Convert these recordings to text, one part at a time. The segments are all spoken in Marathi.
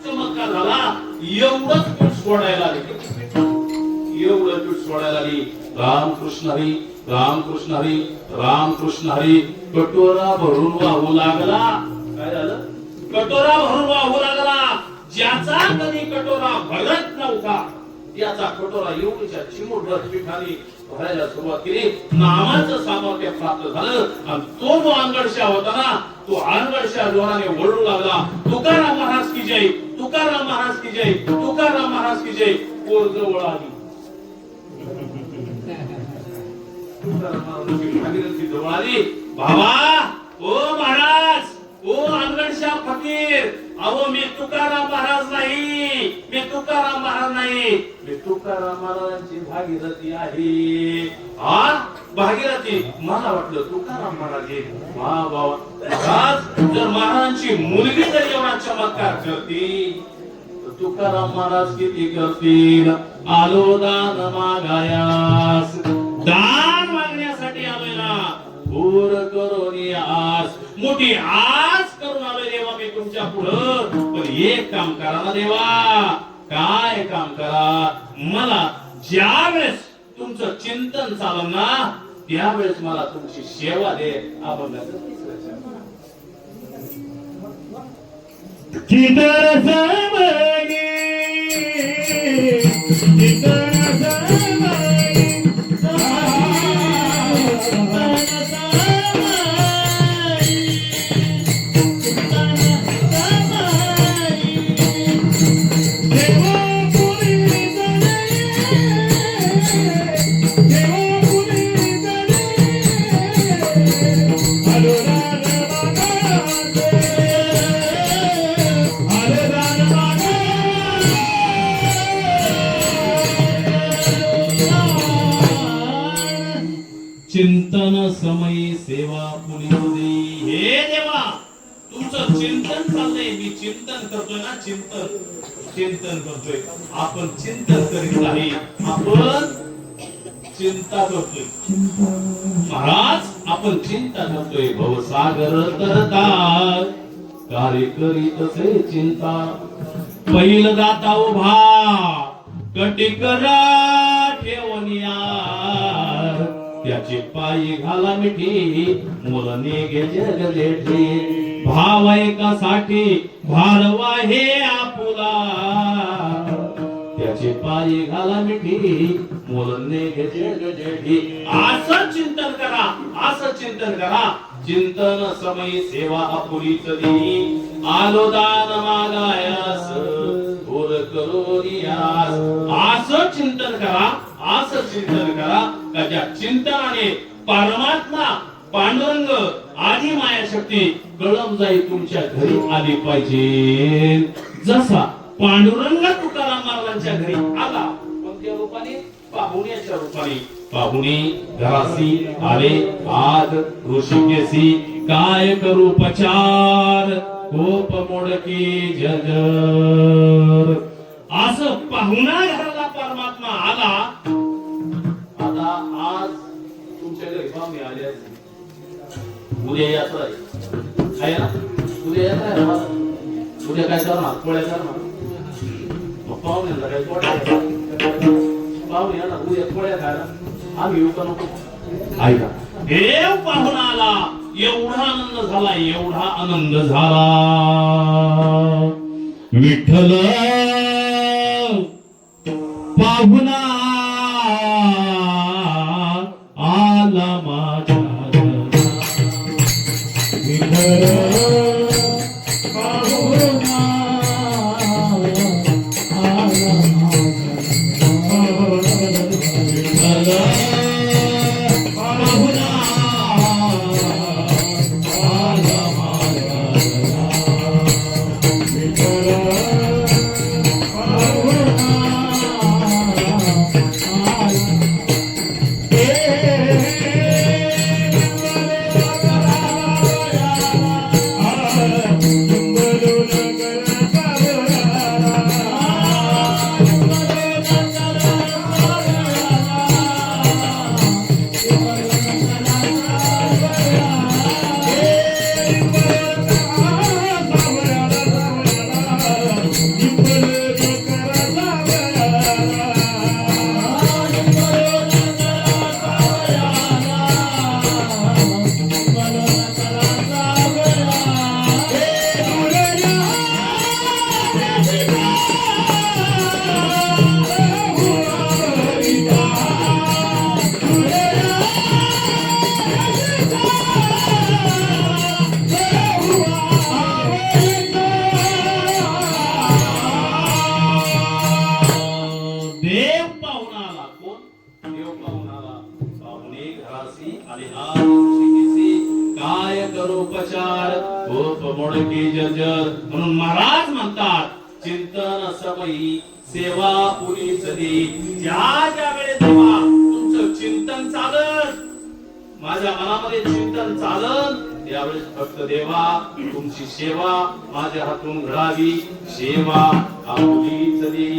चमत्कार झाला. एवढंच पीठ सोडायला आले, एवढं पीठ सोडायला आली. रामकृष्ण हरी, रामकृष्ण हरी, रामकृष्ण हरी. कटोरा भरून वाहू लागला. काय झालं? कटोरा भरून वाहू लागला. ज्याचा कधी कटोरा भरत नव्हता त्याचा कटोरा एवढीच्या चिमूटभर पिठाने भरायला सुरुवात केली. नामाचं सामर्थ्य प्राप्त झालं. आणि तो जो अंगडशा होता ना, तो अंगडशा जोराने वळू लागला. तुकाराम महाराज की जय, तुकाराम महाराज की जय, तुकाराम महाराज की जय. पोर जवळ आली. भागीरथी जवळ आली. बाबा, ओ महाराज, ओ अंगडशा फकीर, अहो मी तुकाराम महाराज नाही, मी तुकाराम महाराज नाही, मी तुकाराम महाराजांची भागीरथी आहे. हा भागीरथी, मला वाटलं तुकाराम महाराज आहे. वा बाबा, महाराज जर महाराजांची मुलगी जर एवढा चमत्कार करती, तुकाराम महाराज किती करतील. आलो दान मागायास, दान मागण्यासाठी आलोय ना. पूर करून आस, मोठी आस करून आलोय देवा मी तुमच्या पुढं. पण एक काम करा ना देवा. काय काम करा? मला ज्या वेळेस तुमचं चिंतन चाललं ना, त्यावेळेस मला तुमची सेवा दे. आपण चितर समगे, चितर समगे, चिंतन समयी सेवा पुलिदे. हे देवा, तुमचं चिंतन चाललंय, मी चिंतन करतोय ना. चिंतन करतोय. आपण चिंतन करीत नाही, आपण चिंता करतोय. महाराज, आपण चिंता करतोय. भवसागर तरता कार्य करीत असे चिंता. पहिल दाता उभा कटिकरा ठेवनिया, त्याचे पायी घाला मिठी, मुलने गे जग जेठी. भाव एकासाठी भारवा हे आपुला, त्याचे पायी घाला मिठी, मुलने गे जग जेठी. असं चिंतन करा, असं चिंतन करा. चिंतन समयी सेवा आपुलीच देई. आलो दान मागायास, भूर करोनियास. असं चिंतन करा, असं चिंतन करा का ज्या चिंतनाने परमात्मा पांडुरंग आदी माया शक्ती कळम जाई तुमच्या घरी आली पाहिजे. जसा पांडुरंग तुकाराम महाराजांच्या घरी आला, कोणत्या रूपाने? पाहुण्याच्या रूपाने. पाहुणे घरासी आले. आज ऋषिकेशी काय करू पचार, कोप मोडकी जजर. असं पाहुणा घराला परमात्मा आला. आता आज तुमच्या घरी पाहुणे आले असतील. उद्या यात्रा आहे ना, उद्या यात्रा आहे ना. उद्या काय करणार? पोळ्या करणार. मग पाहुण्यांना काय पोळ्या? पाहुणे ना उद्या पोळ्या खायला आम्ही येऊ का नको? ऐका, देव पाहुणा आला. एवढा आनंद झाला, एवढा आनंद झाला. विठ्ठल पाहुणा आला माझ्या घरा. विठ्ठल पाहुणा आला माझ्या घरा. पाहुणा आला माझ्या घरा. Vitthal Thank you. मोडके जर्जर. म्हणून महाराज म्हणतात चिंतन समयी सेवा पुरीच दे. ज्या ज्या वेळेस जेव्हा तुमचं चिंतन चालत, माझ्या मनामध्ये चिंतन चालत, त्यावेळेस फक्त देवा तुमची सेवा माझ्या हातून घडावी. सेवा आपुलीच दे.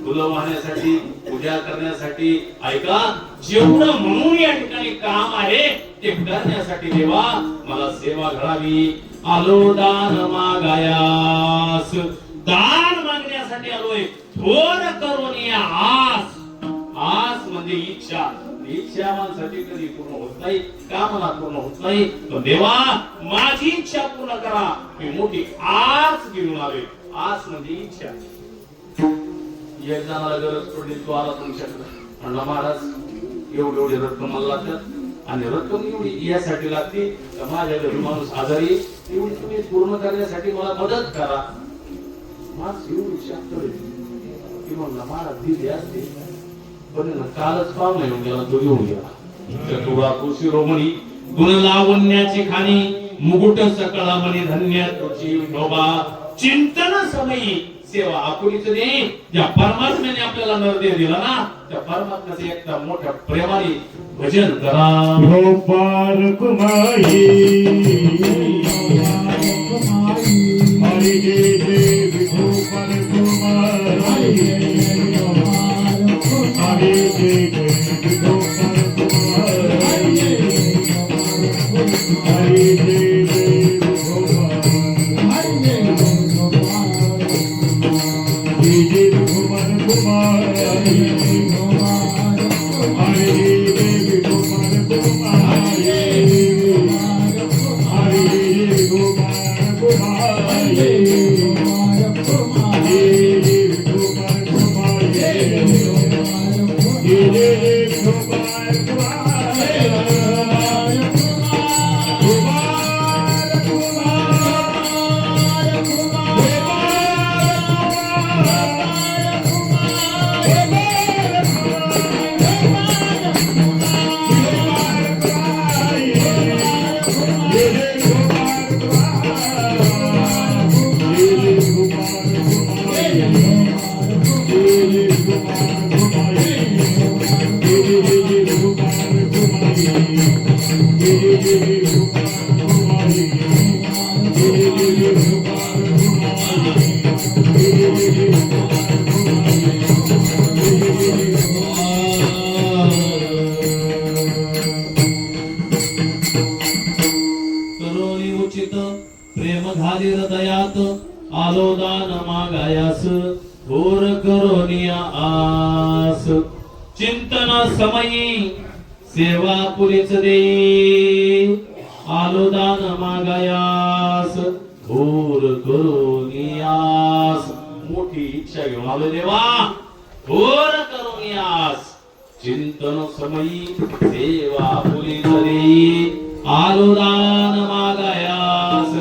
फुलं वाहण्यासाठी, पूजा करण्यासाठी, ऐका, जेवढं म्हणून या ठिकाणी काम आहे ते करण्यासाठी देवा मला सेवा घडावी. आलो दान मागायास. दान मागण्यासाठी आलोय. थोर करून या आस. आस म्हणजे इच्छा. इच्छा माणसाची कधी पूर्ण होत नाही, कामना पूर्ण होत नाही. तर देवा माझी इच्छा पूर्ण करा. मी मोठी आस घेऊन आलोय. आस म्हणजे इच्छा. एक जणाला गरज पडली, तो आला तुमच्याकडे, म्हणला महाराज एवढी रक्कम मला लागतात आणि रक्कम एवढी यासाठी लागते तर माझ्या घरी माणूस आजारी, एवढी तुम्ही पूर्ण करण्यासाठी मला मदत करा. माणूस एवढी शास्त्र ती म्हणला महाराज दिली असते पण कालच पाहुणा येऊन गेला, तो येऊन गेला. तुळा शिरोमणी गुण लावण्याची खाणी मुकुट सकळा मणी धन्य तुझी विठोबा. चिंतन समयी सेवा आपुलीच दे. ज्या परमात्म्याने आपल्याला नरदेव दिला ना, त्या परमात्म्याचे एकदा मोठ्या प्रेमाने भजन करा. गोपाल कुमारी हरी जय जय गोपाल कुमारी हरी जय जय गोपाल कुमारी हरी जय जय गोपाल जय गोपाल कुमारी प्रेम घाली हृदयात. आलो दान मागायास घोर करोनिया आस. चिंतन समयी सेवा पुरीच दे. आलो दान मागायास घोर करोनियास. मोठी इच्छा घेऊन आलो देवा, घोर करोनियास. चिंतन समयी सेवा पुरीच दे. आलो दान मागायास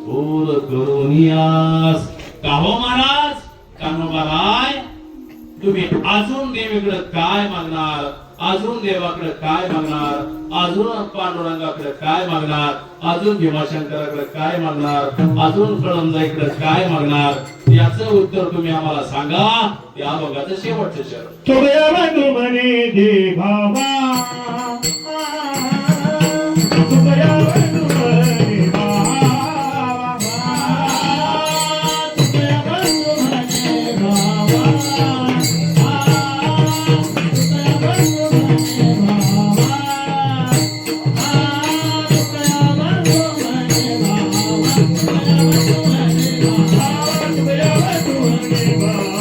घोर करोनियास. का हो महाराज कान्होबाराय, तुम्ही अजून देवीकडे काय मागणार? अजून देवाकडे काय मागणार? अजून पांडुरंगाकडे काय मागणार? अजून भीमाशंकराकडे काय मागणार? अजून कळमजाईकडे काय मागणार? याचं उत्तर तुम्ही आम्हाला सांगा. या बघाचं शेवटचं शरण. तुझ्या बंधू म्हणे दे भावा, तुझ्या बंधू म्हणे भावा, तुझ्या बंधू म्हणे भावा, तुझ्या बंधू म्हणे भावा, तुझ्या बंधू म्हणे भावा, तुझ्या बंधू म्हणे भावा.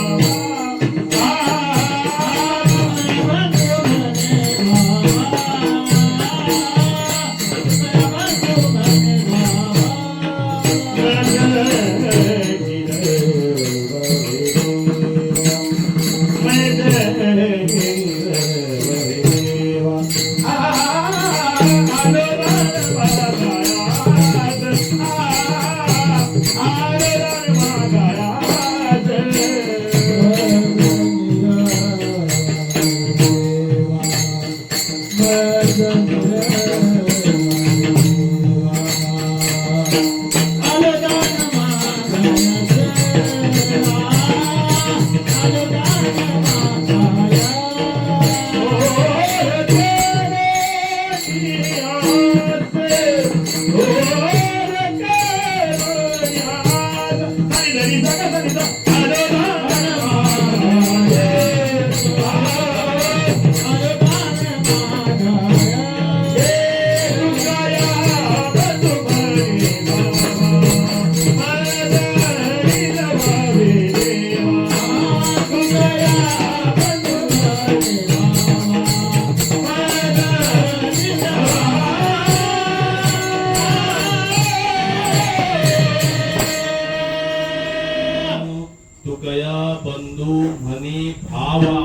तुकया बंधू म्हणे भावा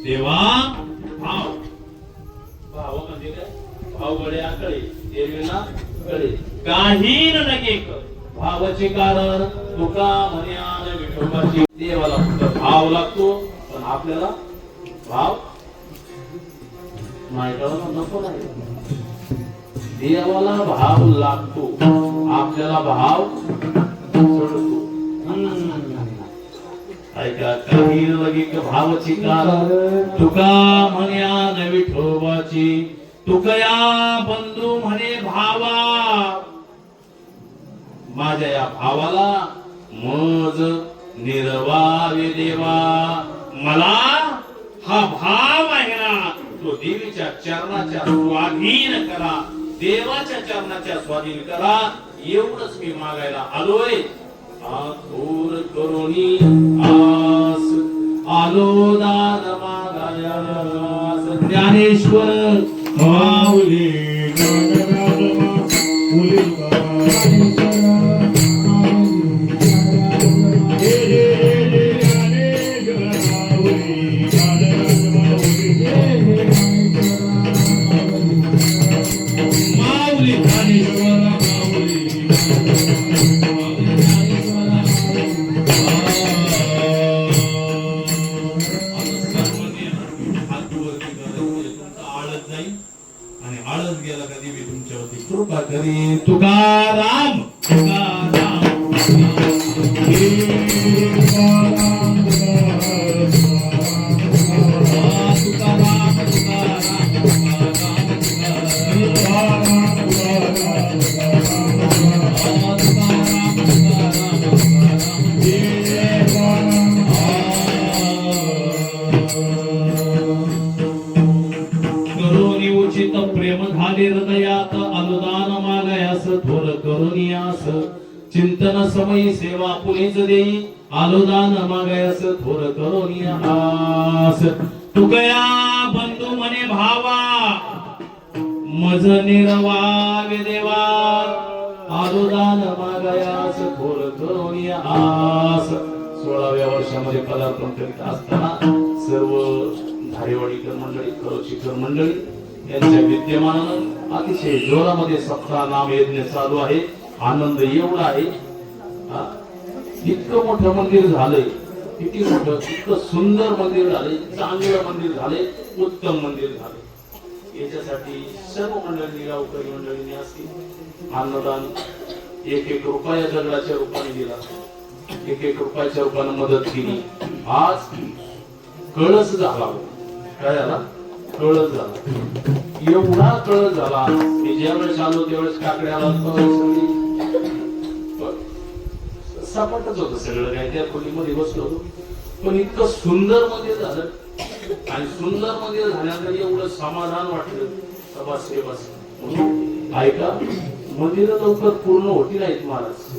देवा भाव भाव म्हणजे काय भाव गळे आकळे देवीना गळे काही न नके भावाचे कारण तुका म्हणे आन विठोबाची देवाला फक्त भाव लागतो पण आपल्याला भाव माहिती नको नाही देवाला भाव लागतो आपल्याला भाव सोडतो ऐका काही लगिक भावची कारण तुका म्हणे विठोबाची तुकया बंधू म्हणे भावा माझ्या या भावाला मज निर्वावे देवा मला हा भाव आहे ना तो देवीच्या चरणाच्या स्वाधीन करा देवाच्या चरणाच्या स्वाधीन करा एवढंच मी मागायला आलोय आतुर करुणी आस आलो दान मागायास ज्ञानेश्वर माऊली माऊली ज्ञानेश्वर आळस गेला कधी मी तुमच्यावरती कृपा करी तुकाराम तुकाराम प्रेम झाले हृदयात अनुदान मागयास थोर करुनियास चिंतन समयी सेवा पुनीच देई अनुदान मागयास थोर करुनियास तुकया बंधू म्हणे भावा मज निर्वावे देवा अनुदान मागयास थोर करुनियास 16व्या वर्षामध्ये पदार्पण करीत असताना सर्व धारेवाडीकर मंडळी खरोशीकर मंडळी यांच्या विद्यमानानं अतिशय जोरामध्ये सप्ताह नाम यज्ञ चालू आहे आनंद एवढा आहे इतकं मोठं मंदिर झालंय किती मोठं इतकं सुंदर मंदिर झालंय चांगलं मंदिर झालंय उत्तम मंदिर झालंय याच्यासाठी सर्व मंडळींनी गावकरी मंडळींनी असतील अन्नदान एक रुपया दगडाच्या रूपाने दिला एक रुपयाच्या रूपाने मदत केली आज कळस झाला काय झाला कळस झाला एवढा कळस झाला मी ज्यावेळेस आलो त्यावेळेस काकड्याला सपाटच होत सगळं काय त्या खोलीमध्ये बसलो होतो पण इतकं सुंदर मंदिर झालं आणि सुंदर मंदिर झाल्यानंतर एवढं समाधान वाटलं बस हे बस ऐका मंदिर लवकर पूर्ण होती नाहीत महाराज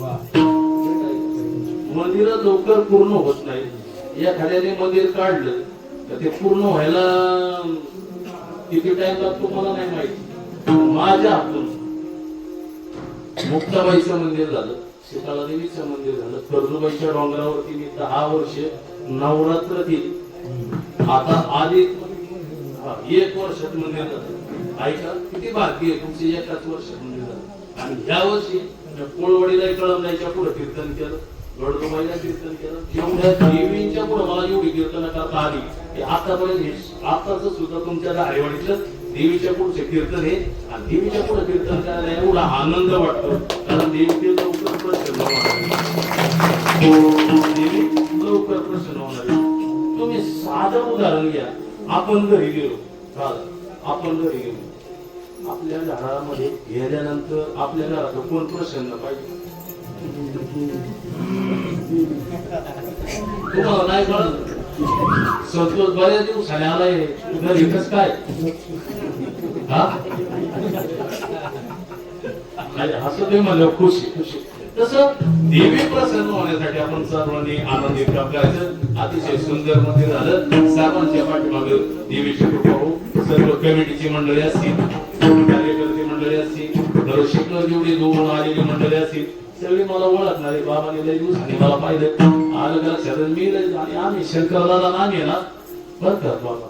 मंदिर लवकर पूर्ण होत नाही एखाद्याने मंदिर काढलं तर ते पूर्ण व्हायला किती टाइम लागतो मला नाही माहिती माझ्या हातून मुक्ताबाईचं मंदिर झालं सीताला देवीचं मंदिर झालं कर्जुबाईच्या डोंगरावरती मी 10 वर्ष नवरात्र केली आता आधी 1 वर्षात मंदिर झालं ऐका किती बाकी आहे तुमचे एकाच वर्षात मंदिर झालं आणि ह्या वर्षी कोळवडीला कळमण्याच्या पुढे कीर्तन केलं गडदुबाईला कीर्तन केलं एवढ्या देवींच्या पुढे मला एवढी कीर्तन करता आली की आतापर्यंत आताच सुद्धा तुमच्या धारेवाडीतलं देवीच्या पुढचे कीर्तन आहे आणि देवीच्या पुढे कीर्तन करायला एवढा आनंद वाटतो कारण देवी लवकर प्रसन्न होणार देवी लवकर प्रसन्न होणार तुम्ही साधं उदाहरण घ्या आपण घरी गेलो आपण घरी गेलो आपल्या घरामध्ये गेल्यानंतर आपल्या घरात कोण प्रसन्न पाहिजे तुम्हाला नाही कळत संतोष बऱ्याच दिवसाने आलाय घरी कस काय हा असं ते म्हणलं खुशी खुशी तसं देवी प्रसन्न होण्यासाठी आपण सर्वांनी आनंदी काम करायचं अतिशय सुंदर मध्ये झालं सर्वांच्या पाठीमागे देवीची कृपा हो सर्व कमिटीची मंडळी असतील कार्यकर्ते मंडळी असतील दर्शक जेवढी दूरून आलेली मंडळी असतील सगळी मला ओळखणारे बाबाने लय दिवसांनी मला पाहिलं आलं लक्षात मी आणि आम्ही शंकरदादा नामी आहे ना बरं बाबा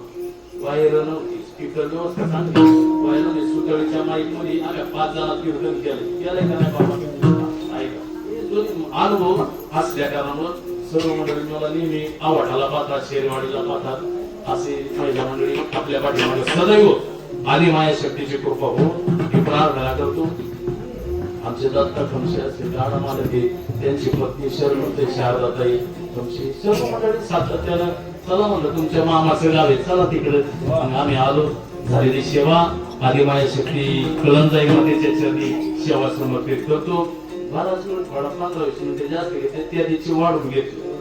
बाहेर नव्हती स्पीकर व्यवस्था चांगली बाहेर सुतळीच्या माईक मध्ये आम्ही 5 जणात कीर्तन केलंय का नाही बाबा अनुभव असल्या कारणामुळे सर्व मंडळी मला नेहमी आवाठाला पाहतात शेरवाडीला पाहतात असे महिला मंडळी आपल्या पाठीमागे सदैव आधी माया शक्तीची कृपा हो ही प्रार्थना करतो आमचे दत्ता खमशे असते गाडा मालक त्यांची पत्नी शरणते शारदाताई खमशे सर्व मंडळी सातत्यानं चला म्हणलं तुमच्या मामाचे गाव आहे चला तिकडे आम्ही आलो झालेली सेवा आधी माया शक्ती कलंजाई मध्ये चरणी सेवा समर्पित करतो बराच वेळ थोडा 15-20 मिनिटे जास्त घेते त्या दिवशी वाढून घेतो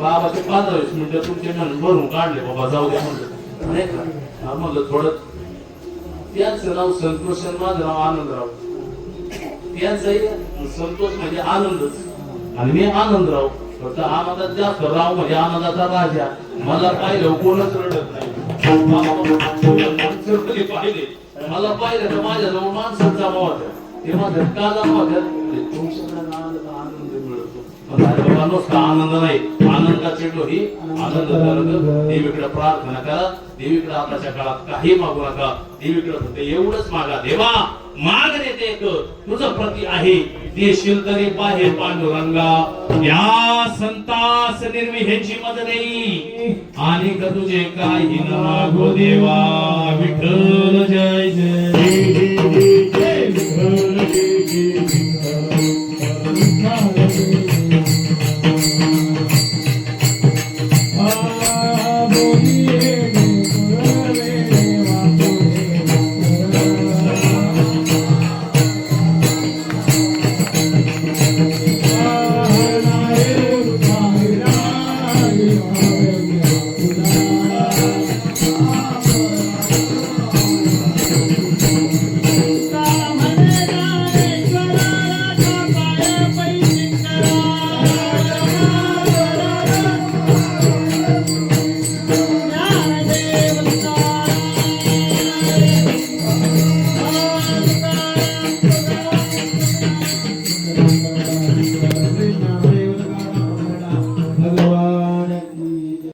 बाबाचे 15-20 मिनिटं तुमचे म्हणून भरून काढले बाबा जाऊ दे म्हणलं नाही का म्हणलं थोडं त्यांचं नाव संतोष माझं नाव आनंदराव त्यांचंही संतोष म्हणजे आनंदच आणि मी आनंदराव फक्त आनंदात जास्त राव म्हणजे आनंदाचा राजा मला पाहिलं कोणच रडत नाही पाहिले मला पाहिलं तर माझ्याजवळ माणसं जमा होत्या ते माझ्या का जमा होत्या आनंद मिळतो नुसता आनंद नाही आनंदाची डोही आनंद करत देवीकडे प्रार्थना करा देवीकडे आताच्या काळात काही मागू नका देवीकडे फक्त एवढंच मागा देवा मागणे ते तुझं प्रती आहे देशील तरी बाहेर पांडुरंगा या संतास निर्विहेची मदत देई आणि तुझे काही न मागो देवा विठ्ठल जय जय